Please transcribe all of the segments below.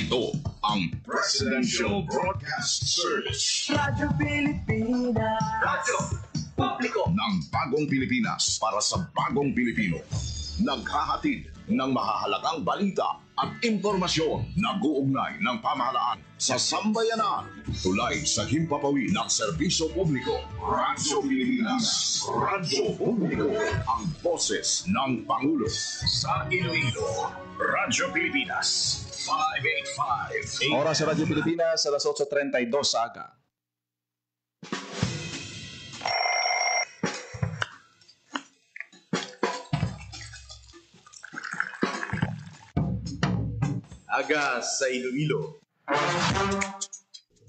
Ito ang Presidential Broadcast Service. Radyo Pilipinas. Radyo Publiko ng Bagong Pilipinas para sa Bagong Pilipino. Naghahatid ng mahahalagang balita at impormasyon na guugnay ng pamahalaan sa sambayanan. Tulay sa himpapawi ng serbisyo publiko. Radyo Pilipinas. Radyo Publiko. Ang boses ng Pangulo. Sa Iloilo, Radyo Pilipinas. 585. Oras sa Radyo Pilipinas, alas 8:32 sa aga. Aga sa Iloilo.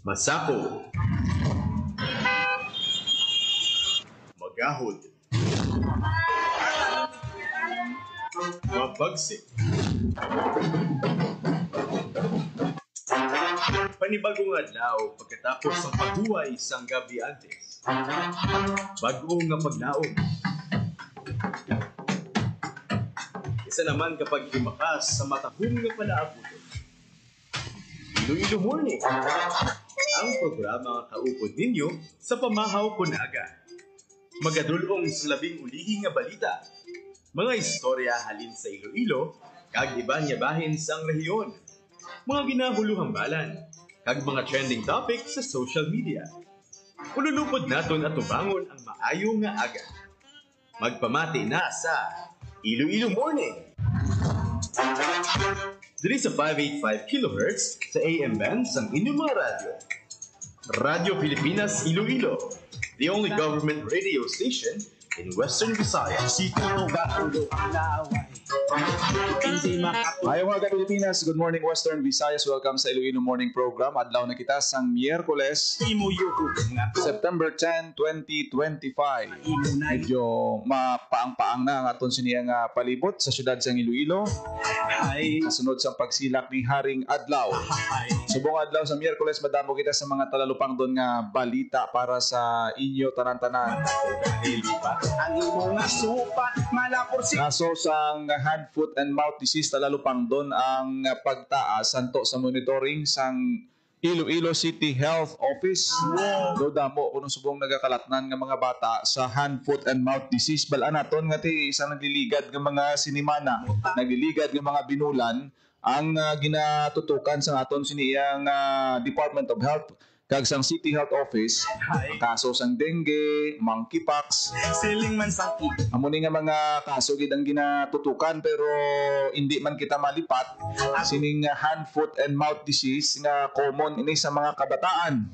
Masako. Magahod. Mabagsik. Panibagong adlaw pagkatapos ng paghuway isang gabi antes. Bago nga paglaom. Isa naman kapag lumakas sa matahong nga palaabuton. Iloilo Morning, ang programa nga kaupod ninyo sa pamahaw kunaga. Magadulong sa labing ulihi nga balita. Mga istorya halin sa Iloilo, kag iba niya bahin sa ang rehiyon. Mga ginahuluhang balan, kag mga trending topic sa social media. Ululupod naton at tubangon ang maayo nga aga. Magpamati na sa Iloilo Morning. Diri sa 585 kHz sa AM band sa inyong mga radyo. Radyo Pilipinas Iloilo, the only government radio station in Western Visayas. Ayaw mga Pilipinas, good morning Western Visayas. Welcome sa Iloilo Morning Program. Adlaw na kita sang Miyerkules, September 10, 2025. Medyo mapaang-paang na ang aton siniyang palibot sa syudad sang Iloilo. Kasunod sa pagsilak ni Haring Adlaw. Subong adlaw sa Miyerkules, madamo kita sa mga talalupang doon nga balita para sa inyo tanan-tanan. Ang imong supat malapor si Kaso sang hand, foot, and mouth disease talalupang doon ang pagtaas santo sa monitoring sang Iloilo City Health Office. Do damo kuno subong nagakalatnan nga mga bata sa hand, foot, and mouth disease. Balaan naton nga ti isang nagliligad nga mga sinimana, nagliligad nga mga binulan ang ginatutukan sa aton siniyang Department of Health kag sang City Health Office. Kaso sang dengue, monkeypox, siling man sakit. amo ni nga mga kaso gid ang ginatutukan pero hindi man kita malipat sining hand, foot, and mouth disease nga common ini sa mga kabataan.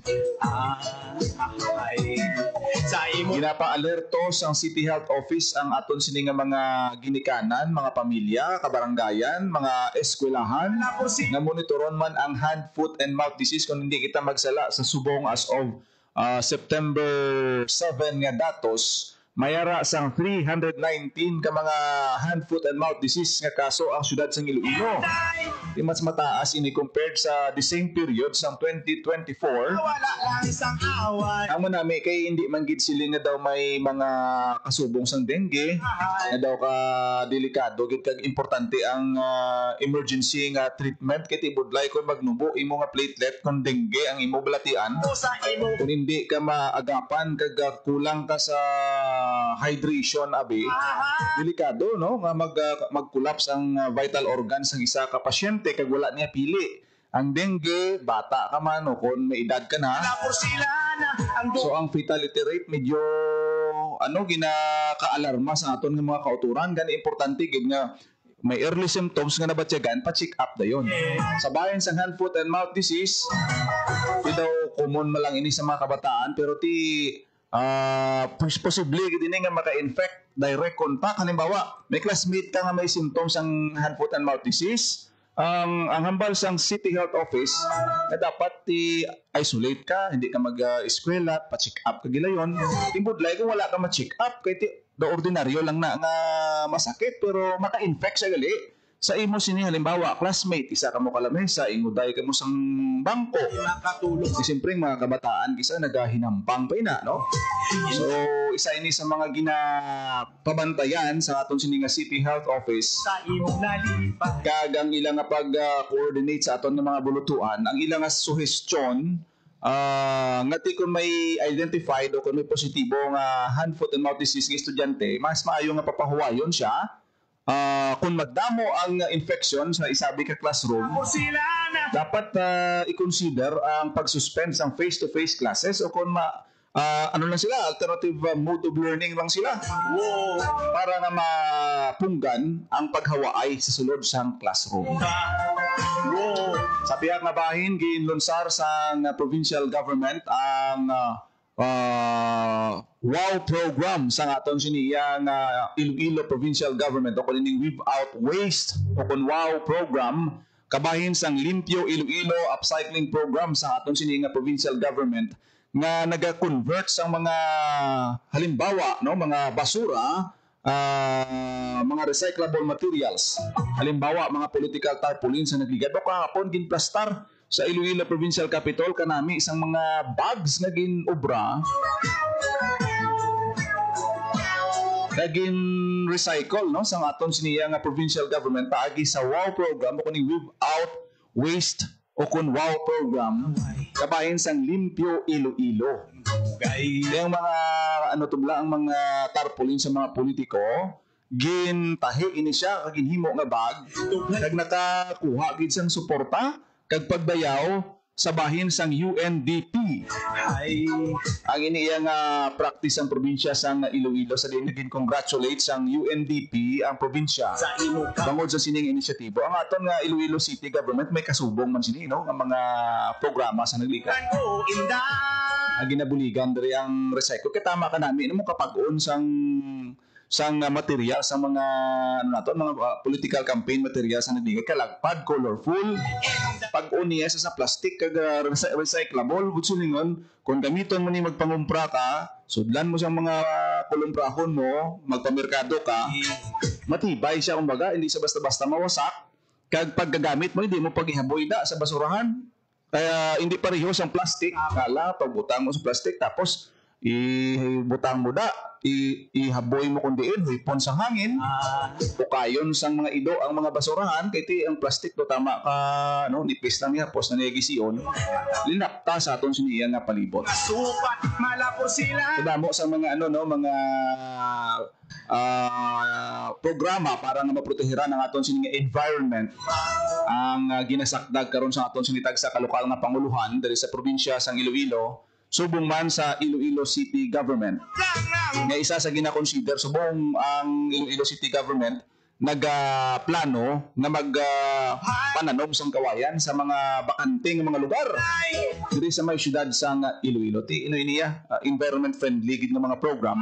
Sa imo Ginapa-alerto sang City Health Office ang aton sini nga mga ginikanan, mga pamilya, kabaranggayan, mga eskwelahan nga monitoron man ang hand, foot, and mouth disease kung hindi kita magsala sa subong as of September 7 nga datos. Mayara sang 319 ka mga hand, foot, and mouth disease nga kaso ang syudad sang Iloilo. Di mas mataas ini compared sa the same period sang 2024. wala lang isang away. Amo nami kay hindi man gid sila nga daw may mga kasubong sang dengue nga daw ka delikado gid kag importante ang emergency nga treatment kay tibudlay kun magnubo imo nga platelet kung dengue ang imo balatian. Sa imo Kung hindi ka maagapan kag kulang ka sa hydration abi, delikado no nga mag-collapse ang vital organs ng isa ka pasyente kag wala niya pili. Ang dengue, bata ka man o kung may edad ka na. malapor sila na ang So ang fatality rate medyo ginaka-alarma sa aton nga mga kauturan. Gani importante gid nga may early symptoms nga nabatyagan, pa-check up dayon. Sa bayan sa hand, foot, and mouth disease, di daw common malang ini sa mga kabataan pero posible gid ini nga maka-infect direct contact. Halimbawa, may classmate ka nga may symptoms ang hand, foot, and mouth disease. Ang hambal sang City Health Office na dapat i-isolate ka, hindi ka mag-eskwela, pa-check up ka gilayon. Timbudlay kung wala ka ma-check up, kay the ordinaryo lang na nga masakit pero maka-infect siya gali. sa imo sini halimbawa classmate isa ka mo kalamesa inguday ka mo sang bangko Makatulog. siyempre mga kabataan kisa nagahinampang pa ina no so isa ini sa mga ginapabantayan sa aton sini nga City Health Office Sa imong nalipa. kag ang ilang nga pag-coordinate sa aton nga mga bulutuan ang ilang nga suhestyon nga ti kung may identified o kung may positibo nga hand, foot, and mouth disease ng estudyante, mas maayo nga papahuwayon siya kung magdamo ang infection sa isabi ka classroom, Ako sila na. dapat i-consider ang pag-suspend sa face-to-face classes o kung ano lang sila, alternative mode of learning lang sila. Wow. Para nga mapunggan ang paghawaay sa sulod sang classroom. Wow. Sa pihak nga bahin, ginlunsar sa provincial government ang WOW program sa aton siniya nga Iloilo Provincial Government o kuning Without Waste o kun WOW program kabahin sang Limpyo Iloilo Upcycling program sa aton siniya nga provincial government nga naga-convert sa mga halimbawa no mga basura mga recyclable materials halimbawa mga political tarpaulin sa nagligad o kahapon ginplastar sa Iloilo Provincial Capitol kanami isang mga bags nga ginobra naging recycle no sa aton siniya nga provincial government paagi sa WOW program o kuning Without Waste o kun WOW program kabahin sang Limpyo Iloilo. Yung mga ano tubla ang mga tarpaulin sa mga politiko gintahi ini siya kag ginhimo nga bag kag nakakuha gid sang suporta kag pagbayaw sa bahin sang UNDP. Ay. Ang iniya nga practice ang probinsya sang Iloilo sa din congratulate sang UNDP ang probinsya. Sa imo ka. Bangod sa sining inisyatibo. Ang aton nga Iloilo City Government may kasubong man sini no nga mga programa sa naglikan. Ko inda. Ang ginabuligan diri ang recycle kay tama ka nami mo kapag-on sang material sa mga ano nato mga political campaign material sa naglikan kalagpad colorful pag-on niya sa plastic kag recyclable butsulingon kung gamiton mo ni magpangumpra ka sudlan mo sa mga kulumprahon mo magpamerkado ka matibay siya kumbaga hindi sa basta-basta mawasak kag paggagamit mo hindi mo paghihaboy da sa basurahan kaya hindi parehas ang plastic kala pagbutang mo sa plastic tapos ibutang mo da ihaboy mo kung diin huipon sa hangin pukayon sang mga ido ang mga basurahan kay ti ang plastic to tama ka no nipis lang niya pos na negisiyon linapta sa aton siniya nga palibot Supat malapor sila. mo sa mga ano no mga programa para nga maprotehiran ang aton sining environment ang ginasakdag karon sa aton sinitag sa kalokal nga panguluhan diri sa probinsya sang Iloilo subong man sa Iloilo City Government nga isa sa gina-consider subong ang Iloilo City Government nagplano na pananom sang kawayan sa mga bakante nga mga lugar diri sa may syudad sang Iloilo ti ino niya environment friendly gid nga mga program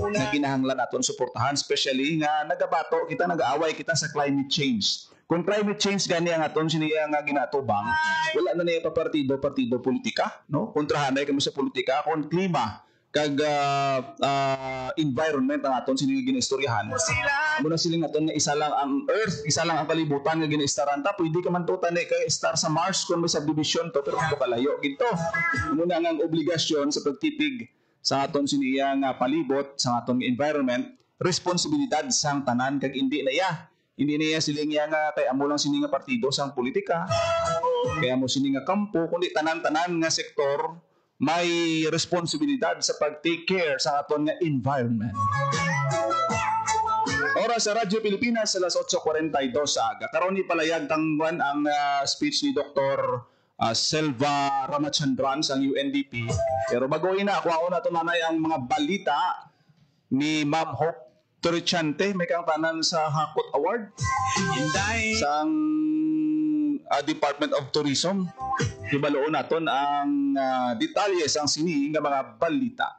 na kinahanglan naton suportahan especially nga nagabato kita nag-aaway kita sa climate change. Kung climate change gani ang aton siniya nga ginatubang, wala na niya pa partido politika, no? Kontrahanay kami sa politika kung klima kag environment ang aton siniya ginaistoryahan. Amo na siling aton nga isa lang ang earth, isa lang ang kalibutan nga ginaistaran ta, pwede ka man tutan kay star sa Mars kung may subdivision to pero ito kalayo ginto. Amo na ang obligasyon sa pagtipig sa aton siniya nga palibot sa aton environment, responsibilidad sang tanan kag hindi na iya. Hindi niya siling nga kay amo lang sini nga partido sang politika. Kaya mo sini nga kampo kundi tanan-tanan nga sektor may responsibilidad sa pag-take care sa aton nga environment. Oras sa Radyo Pilipinas alas 8:42 sa aga. Karon ni palayag tangwan ang speech ni Dr. Selva Ramachandran sang UNDP. Pero bago ina ako na to nanay ang mga balita ni Ma'am Hope Torrechante may kang tanan sa Hakot Award Inday. sang Department of Tourism. Ibaloon naton ang detalye sang sini nga mga balita.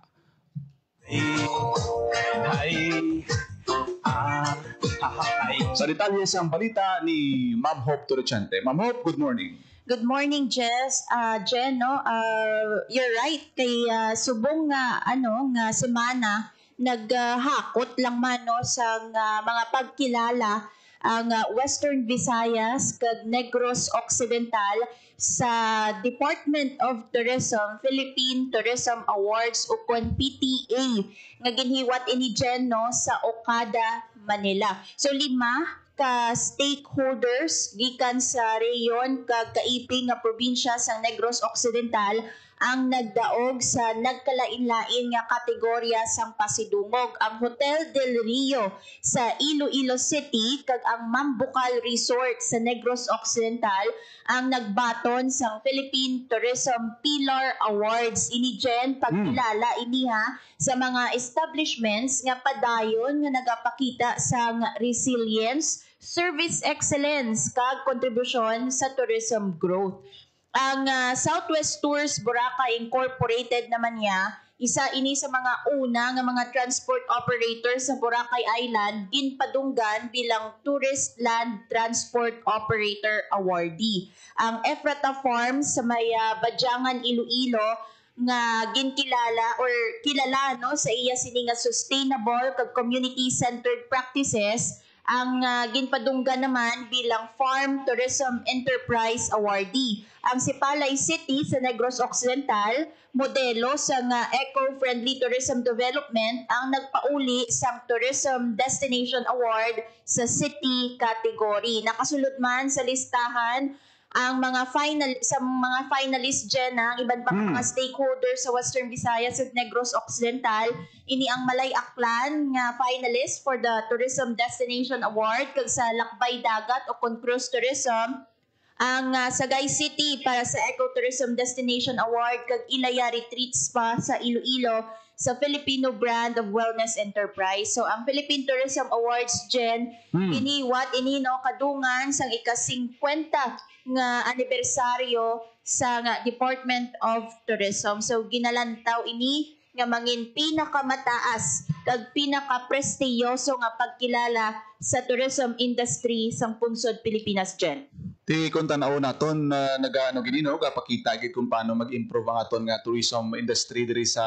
Sa detalye sang balita ni Ma'am Hope Torrechante. Ma'am Hope, good morning. Good morning, Jess. Jen, no? You're right. Kay subong nga semana naghakot lang man no sa mga pagkilala ang Western Visayas kag Negros Occidental sa Department of Tourism Philippine Tourism Awards o kon PTA nga ginhiwat ini Jen no sa Okada, Manila. So 5 ka stakeholders gikan sa reyon kag kaiping nga probinsya sa Negros Occidental ang nagdaog sa nagkalain-lain nga kategorya sang pasidungog. Ang Hotel del Rio sa Iloilo City kag ang Mambucal Resort sa Negros Occidental ang nagbaton sang Philippine Tourism Pillar Awards. Ini Jen pagkilala iniha sa mga establishments nga padayon nga nagapakita sang resilience, service excellence kag kontribusyon sa tourism growth. Ang Southwest Tours Boracay Incorporated naman niya, isa ini sa mga una nga mga transport operators sa Boracay Island ginpadunggan bilang Tourist Land Transport Operator Awardee. Ang Efrata Farms sa may Badyangan, Iloilo nga ginkilala or kilala no sa iya sini nga sustainable kag community-centered practices ang ginpadunggan naman bilang Farm Tourism Enterprise Awardee. Ang Sipalay City sa Negros Occidental, modelo sa eco-friendly tourism development ang nagpauli sa Tourism Destination Award sa city category. Nakasulod man sa listahan ang mga finalist dyan ang iban pa mga stakeholders sa Western Visayas at Negros Occidental. Ini ang Malay Aklan nga finalist for the Tourism Destination Award kag sa Lakbay Dagat o Cruise Tourism. Ang Sagay City para sa Ecotourism Destination Award kag Ilaya Retreat Spa sa Iloilo sa Filipino Brand of Wellness Enterprise. So ang Philippine Tourism Awards Jen iniwat ini no kadungan sang ika-50 nga anibersaryo sa Department of Tourism. So ginalantaw ini nga mangin pinakamataas kag pinaka-prestiyoso nga pagkilala sa tourism industry sang pungsod Pilipinas Jen. Ti kung tanaw naton na nagaano gini no gapakita gid kung paano mag-improve ang aton nga tourism industry diri sa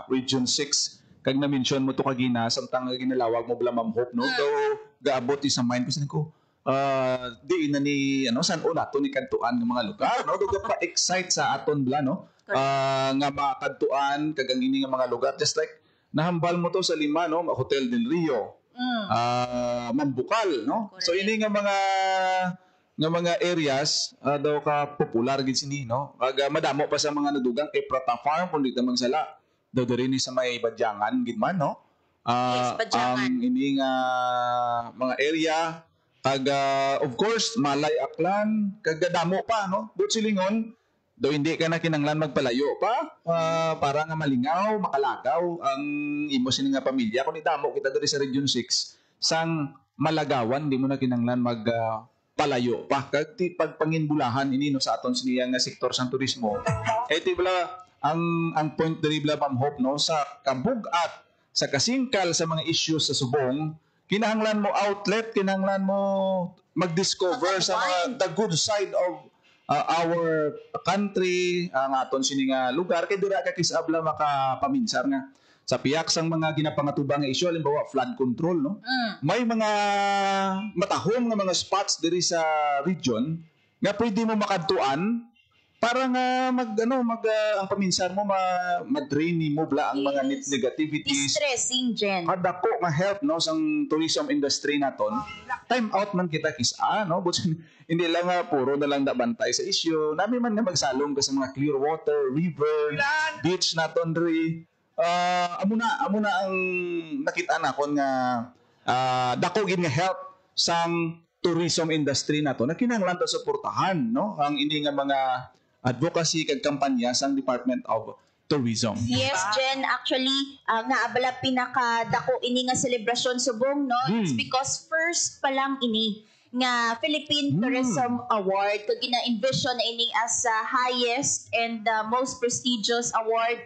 Region 6 kag na-mention mo to kagina samtang ginalawag mo bala Ma'am Hope no do gaabot sa mind ko di na ni ano san una to ni kantuan ng mga lugar no do pa excite sa aton bala no nga makadtuan kag ang ini nga mga lugar just like nahambal mo to sa 5 no Hotel del Rio Mambucal no so ini nga mga areas daw ka popular gid sini no kag madamo pa sa mga nadugang kay Prata Farm kun dito magsala daw diri ni sa may Badyangan gid man no Yes, Badyangan. ang ini nga mga area kag of course Malay Aklan kag damo pa no but silingon daw hindi ka na kinanglan magpalayo pa para nga malingaw makalagaw ang imo sini nga pamilya kun damo kita diri sa Region 6 sang malagawan di mo na kinanglan mag palayo pa kag ti pagpanginbulahan ini no sa aton siniya nga sektor sang turismo ti bala ang point diri bala Ma'am Hope no sa kabug-at sa kasingkal sa mga issues sa subong kinahanglan mo outlet kinahanglan mo mag-discover sa mga the good side of our country ang aton sini nga lugar kay dira ka kisabla makapaminsar nga sa piyak sang mga ginapangatubang nga isyu halimbawa flood control no may mga matahom nga mga spots diri sa region nga pwede mo makadtuan para nga ang paminsar mo ma-drain mo bla ang mga negativities Distressing Jen. kadako nga help no sang tourism industry naton time out man kita kisa no but hindi lang puro na lang bantay sa issue nami man nga magsalong ka sa mga clear water river beach naton diri amo na ang nakita na kon nga dako gid nga help sang tourism industry nato na kinahanglan ta suportahan no ang ini nga mga advocacy kag kampanya sang Department of Tourism. Yes, Jen, actually naabala pinakadako ini nga selebrasyon subong no it's because first pa lang ini nga Philippine Tourism Award kag gina-envision na ini as highest and most prestigious award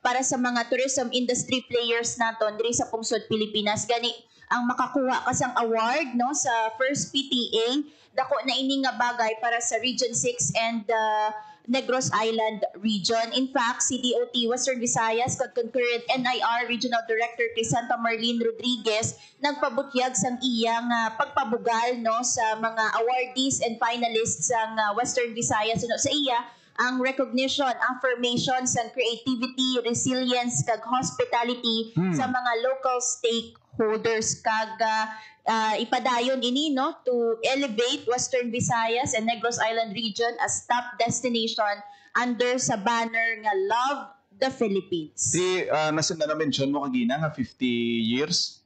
para sa mga tourism industry players naton diri sa pungsod Pilipinas gani ang makakuha ka sang award no sa first PTA dako na ini nga bagay para sa Region 6 and Negros Island Region. In fact, si DOT Western Visayas kag concurrent NIR Regional Director kay Santa Marlene Rodriguez nagpabutyag sang iyang pagpabugal no sa mga awardees and finalists sang Western Visayas no sa iya ang recognition, affirmation sa creativity, resilience kag hospitality sa mga local stakeholders kag ipadayon ini no to elevate Western Visayas and Negros Island region as top destination under sa banner nga Love the Philippines. Si na-mention mo kagina nga 50 years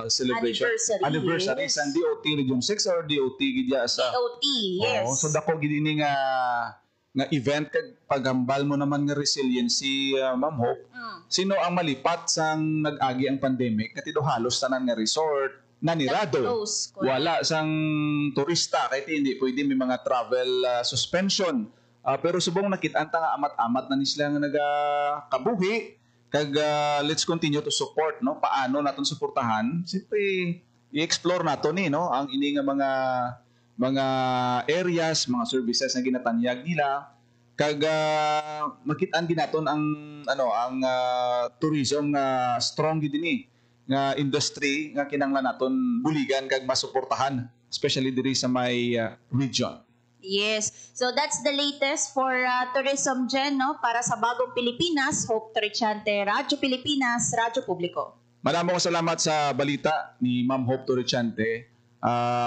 celebration Anniversary, yes. Sa DOT Region 6 or DOT gidya sa DOT, yes. so dako gid ini nga event kag paghambal mo naman nga resiliency, Ma'am Hope. Sino ang malipat sang nag-agi ang pandemic katido halos tanan nga resort nanirado. Nag-close, correct. Wala sang turista kahit hindi pwede may mga travel suspension. Pero subong nakit-an ta nga amat-amat na ni sila nga nagakabuhi kag let's continue to support no paano naton suportahan siyempre i-explore nato ni no ang ini nga mga areas, mga services na ginatanyag nila kag makit-an ginaton ang tourism nga strong gid ni nga industry nga kinahanglan naton buligan kag masuportahan especially diri sa may region. Yes. So that's the latest for tourism gen no para sa Bagong Pilipinas. Hope Torrichante, Radyo Pilipinas, Radyo Publiko. Maraming salamat sa balita ni Ma'am Hope Torrichante.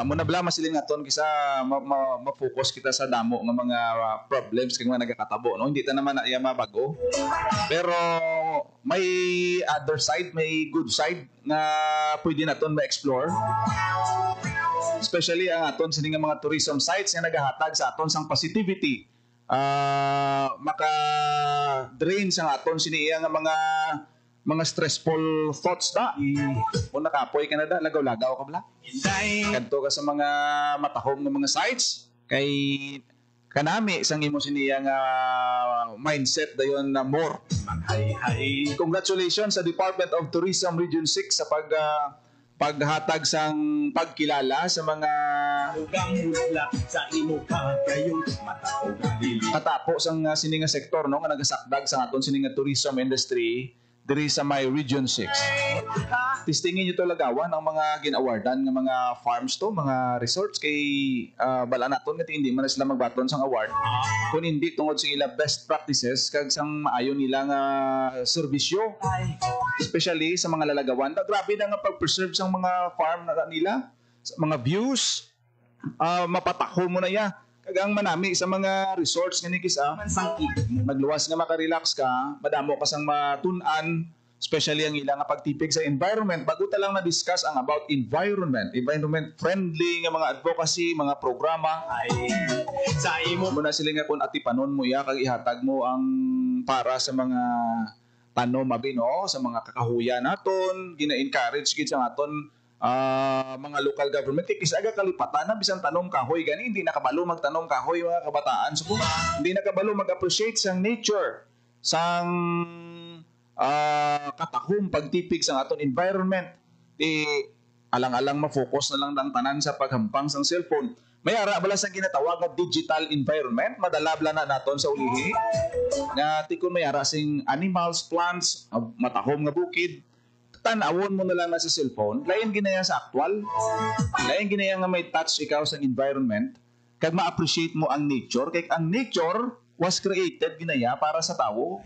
Muna bala masilin naton kisa ma-focus kita sa damo nga mga problems kag mga nagakatabo no hindi ta naman na iya mabago pero may other side, may good side nga pwede naton ma-explore especially ang aton sining mga tourism sites nga nagahatag sa aton sang positivity maka-drain sa aton sini iya nga mga stressful thoughts na. Kung nakapoy ka na da, lagaw-lagaw ka bala. Kanto ka sa mga matahom ng mga sites, kay kanami sang imo siniya nga mindset dayon na more. Congratulations sa Department of Tourism Region 6 sa paghatag sang pagkilala sa mga sa imo ka kayong matao katapos ang sininga sektor no nga nagasakdag sa aton sininga tourism industry diri sa may Region 6. Tistingin nyo to lagawan ang mga ginawardan ng mga farms to, mga resorts kay bala naton nga hindi man sila magbaton sang award. Kung hindi tungod sa ila best practices kag sang maayo nila nga serbisyo. Especially sa mga lalagawan. Grabe na nga pag-preserve sang mga farm na nila, sa mga views, mapataho mo na ya. Kagang manami sa mga resorts nga ni kisa, magluwas nga makarelax ka, madamo ka sang matun-an, especially ang ilang pagtipig sa environment. Bago ta lang na-discuss ang about environment friendly nga mga advocacy, mga programa. sa imo Muna sila nga kung atipanon mo ya, kag ihatag mo ang para sa mga tanom mabino, sa mga kakahuyan naton, gina-encourage gid sa aton mga local government kisa aga kalipatan na bisan tanom kahoy gani hindi nakabalo magtanom kahoy mga kabataan so hindi nakabalo mag-appreciate sang nature sang katahom pagtipig sang aton environment alang-alang ma-focus na lang ang tanan sa paghampang sang cellphone may ara bala sang ginatawag nga digital environment madala bala na naton sa ulihi nga tikon may ara sing animals plants matahom nga bukid tanawon mo na lang na sa cellphone, lain ginaya sa actual, lain ginaya nga may touch ikaw sa environment, kag ma-appreciate mo ang nature, kay ang nature was created ginaya para sa tao.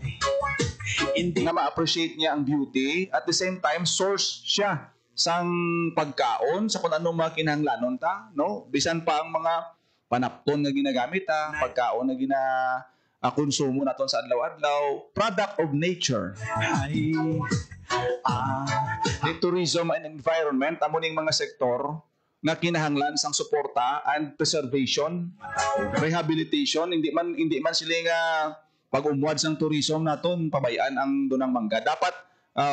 Nga ma-appreciate niya ang beauty, at the same time, source siya sang pagkaon, sa kung anong mga kinahanglanon ta, no? Bisan pa ang mga panapton nga ginagamit pagkaon na konsumo naton sa adlaw-adlaw, product of nature. The tourism and environment amo ning mga sektor nga kinahanglan sang suporta and preservation, rehabilitation hindi man sila nga pag-umwad sang tourism naton pabayaan ang dunang mangga dapat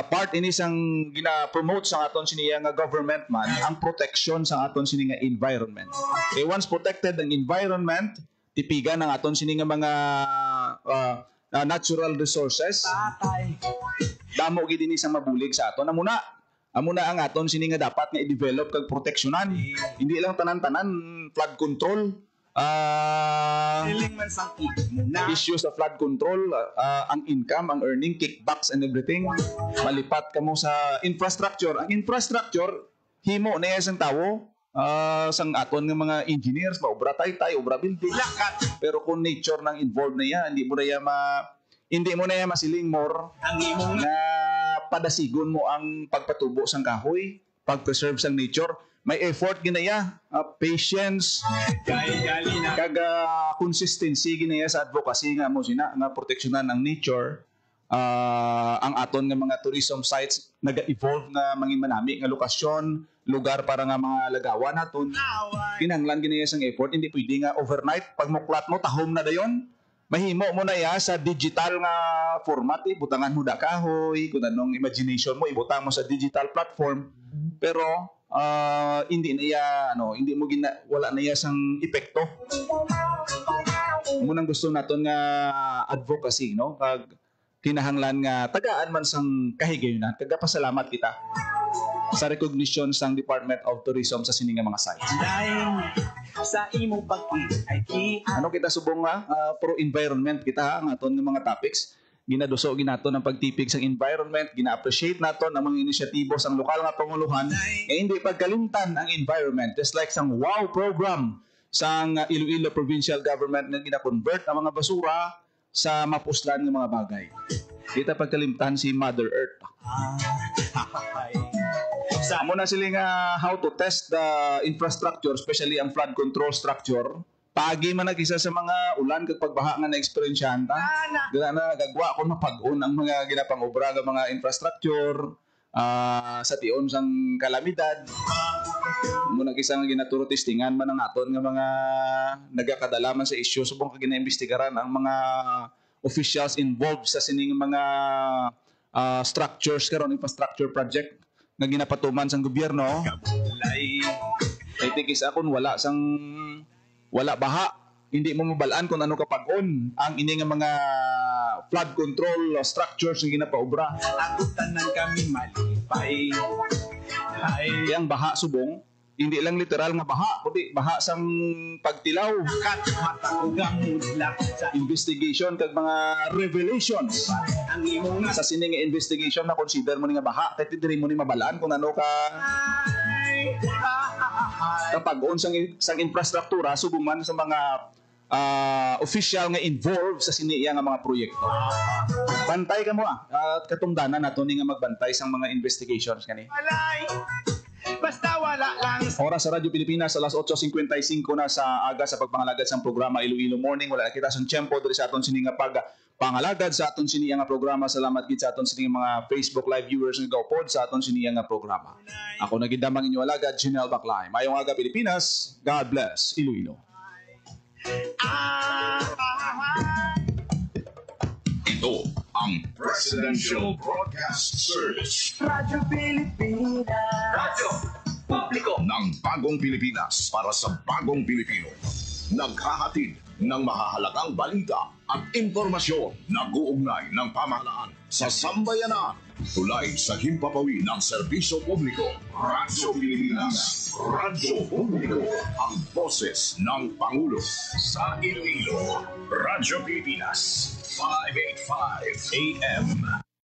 part ini sang gina-promote sa aton siniya nga government man ang protection sa aton sini nga environment. Once protected ang environment tipigan ang aton sini nga mga natural resources damo gid ini sang mabulig sa aton amuna ang aton sini nga dapat nga i-develop kag proteksyonan hindi lang tanan-tanan flood control Maling man sakit mo na. Issues sa flood control, ang income, ang earning, kickbacks and everything. Malipat ka mo sa infrastructure. Ang infrastructure, himo na isang tao, sang aton ng mga engineers, maobra tay-tay, obra building. Lakat Pero kung nature nang involved na yan, hindi mo na yan masiling more ang imong na padasigon mo ang pagpatubo sang kahoy, pag-preserve sang nature. May effort ginaya, patience, gali na. kag consistency ginaya sa advocacy nga mo sina nga proteksyonan ang nature. Ang aton nga mga tourism sites naga-evolve na mangin manami nga lokasyon, lugar para nga mga lagawan naton. Kinahanglan ginaya sang effort, hindi pwede nga overnight pag muklat mo tahom na dayon. Mahimo mo na ya sa digital nga format, butangan mo da kahoy, kung anong imagination mo ibutang mo sa digital platform. Pero hindi na ya hindi mo wala na ya sang epekto. Munang gusto naton nga advocacy kag kinahanglan nga tagaan man sang kahigayunan. Kagapasalamat kita sa recognition sang Department of Tourism sa sining nga mga sites. Dahil sa imo pagki ay Kita subong nga pro environment kita ang aton nga mga topics. Ginaduso ginato ng pagtipig sa environment, gina-appreciate nato ang mga inisyatibo sang lokal nga panguluhan hindi pagkalimtan ang environment, just like sang WOW program sang Iloilo Provincial Government nga gina-convert ang mga basura sa mapuslan ng mga bagay. Kita pagkalimtan si Mother Earth. Amo na sila nga how to test the infrastructure, especially ang flood control structure. Pagi man nagisa sa mga ulan kag pagbaha nga na-experiensyahan ta. Dila na nagagwa ko mapag-on ang mga ginapangobra nga mga infrastructure sa tion sang kalamidad. Mo nagisa nga ginaturo testingan man ang aton nga mga nagakadalaman sa issue subong kag ginaimbestigaran ang mga officials involved sa sining mga structures karon infrastructure project nga ginapatuman sang gobyerno. I think is akon wala baha, hindi mo mabalaan kung ano kapag-on ang ini nga mga flood control structures nga ginapaobra. agutan ng kami malipay. Yang baha subong, hindi lang literal nga baha, kundi baha sang pagtilaw, Lakat mata ko gamudlak sa investigation kag mga revelations. ang imong Sa sining nga investigation na consider mo ni nga baha, kahit diri mo ni mabalaan kung ano ka kapag on sang infrastruktura subong man sa mga official nga involved sa siniya nga mga proyekto. Bantay ka mo at katungdanan nato ni nga magbantay sang mga investigations kani. Walay. Basta wala lang Oras sa Radyo Pilipinas alas 8:55 na sa aga sa pagpangalagad sa programa Iloilo Morning. Wala na kita sa tempo diri sa aton sini nga pangalagad sa aton sini nga programa. Salamat gid sa aton sini mga Facebook live viewers nga gawpod sa aton sini nga programa. Ako nagidamang inyo alagad Janelle Baclay. Mayong aga Pilipinas. God bless Iloilo. Ito ang Presidential Broadcast Service Radyo Pilipinas. Radyo Publiko ng Bagong Pilipinas para sa Bagong Pilipino. Naghahatid ng mahahalagang balita at impormasyon na guugnay ng pamahalaan sa sambayanan. Tulay sa himpapawid ng serbisyo publiko. Radyo Pilipinas. Radyo Publiko. Ang boses ng Pangulo. Sa Iloilo. Radyo Pilipinas. 585 AM.